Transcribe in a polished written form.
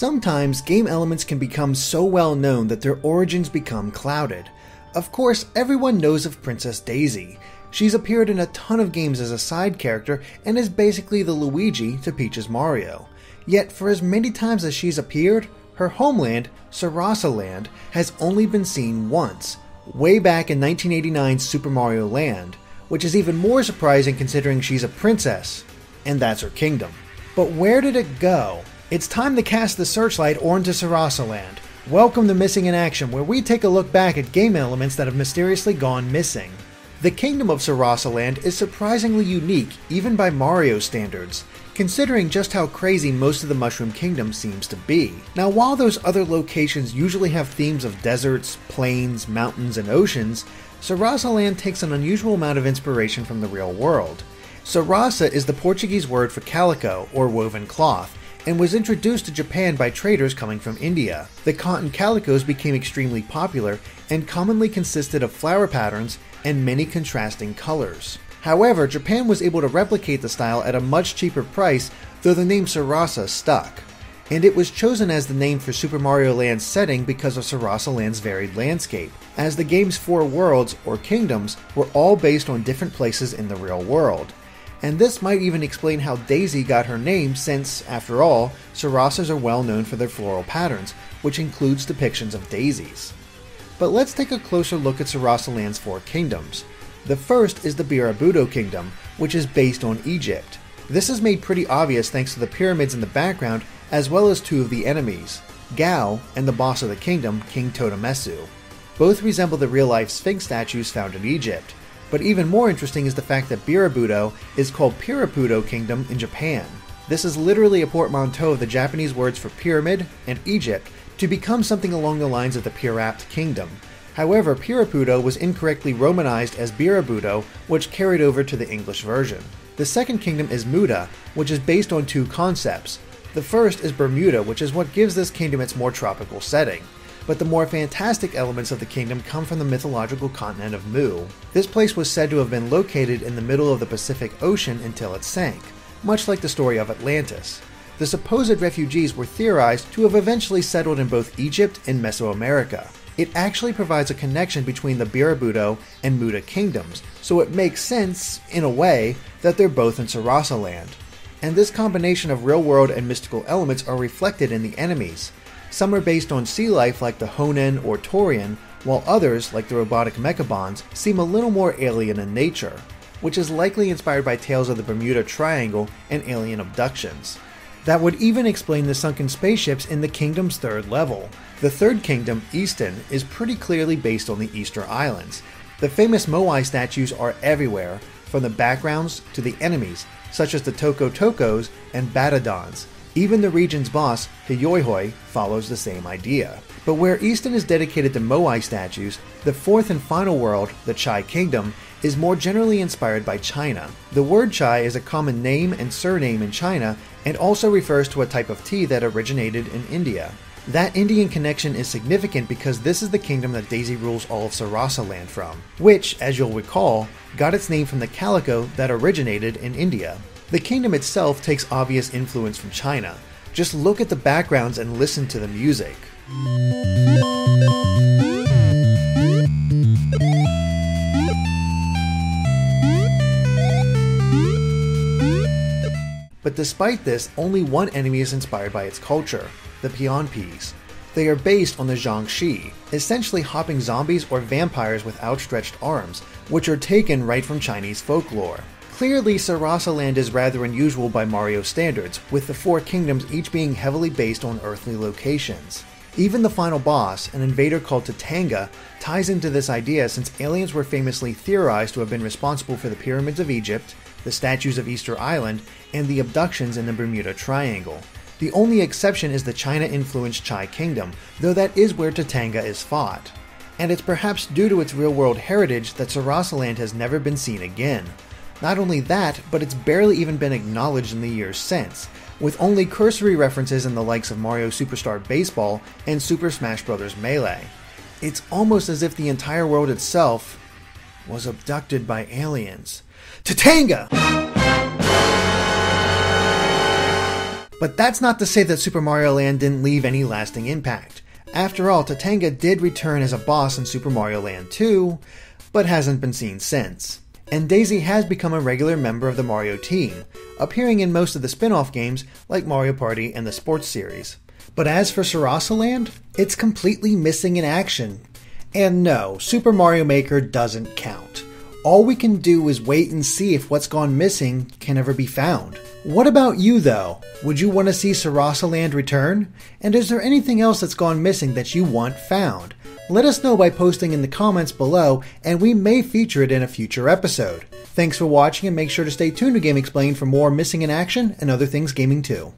Sometimes game elements can become so well known that their origins become clouded. Of course, everyone knows of Princess Daisy. She's appeared in a ton of games as a side character and is basically the Luigi to Peach's Mario. Yet for as many times as she's appeared, her homeland, Sarasaland, has only been seen once, way back in 1989's Super Mario Land, which is even more surprising considering she's a princess, and that's her kingdom. But where did it go? It's time to cast the searchlight onto Sarasaland. Welcome to Missing in Action, where we take a look back at game elements that have mysteriously gone missing. The kingdom of Sarasaland is surprisingly unique, even by Mario standards, considering just how crazy most of the Mushroom Kingdom seems to be. Now, while those other locations usually have themes of deserts, plains, mountains, and oceans, Sarasaland takes an unusual amount of inspiration from the real world. Sarasa is the Portuguese word for calico, or woven cloth, and was introduced to Japan by traders coming from India. The cotton calicos became extremely popular and commonly consisted of flower patterns and many contrasting colors. However, Japan was able to replicate the style at a much cheaper price, though the name Sarasa stuck. And it was chosen as the name for Super Mario Land's setting because of Sarasaland's varied landscape, as the game's 4 worlds, or kingdoms, were all based on different places in the real world. And this might even explain how Daisy got her name since, after all, Sarasas are well known for their floral patterns, which includes depictions of daisies. But let's take a closer look at Sarasaland's 4 kingdoms. The first is the Birabudo Kingdom, which is based on Egypt. This is made pretty obvious thanks to the pyramids in the background, as well as 2 of the enemies, Gao and the boss of the kingdom, King Totemesu. Both resemble the real-life Sphinx statues found in Egypt. But even more interesting is the fact that Birabudo is called Pirapudo Kingdom in Japan. This is literally a portmanteau of the Japanese words for pyramid and Egypt to become something along the lines of the Pirapt Kingdom. However, Pirapudo was incorrectly romanized as Birabudo, which carried over to the English version. The second kingdom is Muda, which is based on 2 concepts. The first is Bermuda, which is what gives this kingdom its more tropical setting. But the more fantastic elements of the kingdom come from the mythological continent of Mu. This place was said to have been located in the middle of the Pacific Ocean until it sank, much like the story of Atlantis. The supposed refugees were theorized to have eventually settled in both Egypt and Mesoamerica. It actually provides a connection between the Birabudo and Muda kingdoms, so it makes sense, in a way, that they're both in Sarasaland. And this combination of real-world and mystical elements are reflected in the enemies. Some are based on sea life like the Honen or Taurian, while others, like the robotic Mechabons, seem a little more alien in nature, which is likely inspired by tales of the Bermuda Triangle and alien abductions. That would even explain the sunken spaceships in the kingdom's 3rd level. The 3rd kingdom, Easton, is pretty clearly based on the Easter Islands. The famous Moai statues are everywhere, from the backgrounds to the enemies, such as the Toko Tokos and Batadons. Even the region's boss, Hiyoihoi, follows the same idea. But where Easton is dedicated to Moai statues, the 4th and final world, the Chai Kingdom, is more generally inspired by China. The word Chai is a common name and surname in China, and also refers to a type of tea that originated in India. That Indian connection is significant because this is the kingdom that Daisy rules all of Sarasaland from, which, as you'll recall, got its name from the calico that originated in India. The kingdom itself takes obvious influence from China. Just look at the backgrounds and listen to the music. But despite this, only one enemy is inspired by its culture, the Pion Peas. They are based on the Zhangxi, essentially hopping zombies or vampires with outstretched arms, which are taken right from Chinese folklore. Clearly, Sarasaland is rather unusual by Mario standards, with the 4 kingdoms each being heavily based on earthly locations. Even the final boss, an invader called Tatanga, ties into this idea since aliens were famously theorized to have been responsible for the pyramids of Egypt, the statues of Easter Island, and the abductions in the Bermuda Triangle. The only exception is the China-influenced Chai Kingdom, though that is where Tatanga is fought. And it's perhaps due to its real-world heritage that Sarasaland has never been seen again. Not only that, but it's barely even been acknowledged in the years since, with only cursory references in the likes of Mario Superstar Baseball and Super Smash Bros. Melee. It's almost as if the entire world itself was abducted by aliens. Tatanga! But that's not to say that Super Mario Land didn't leave any lasting impact. After all, Tatanga did return as a boss in Super Mario Land 2, but hasn't been seen since. And Daisy has become a regular member of the Mario team, appearing in most of the spin-off games like Mario Party and the Sports series. But as for Sarasaland, it's completely missing in action. And no, Super Mario Maker doesn't count. All we can do is wait and see if what's gone missing can ever be found. What about you though? Would you want to see Sarasaland return? And is there anything else that's gone missing that you want found? Let us know by posting in the comments below, and we may feature it in a future episode. Thanks for watching, and make sure to stay tuned to Game Explained for more missing in action and other things gaming too.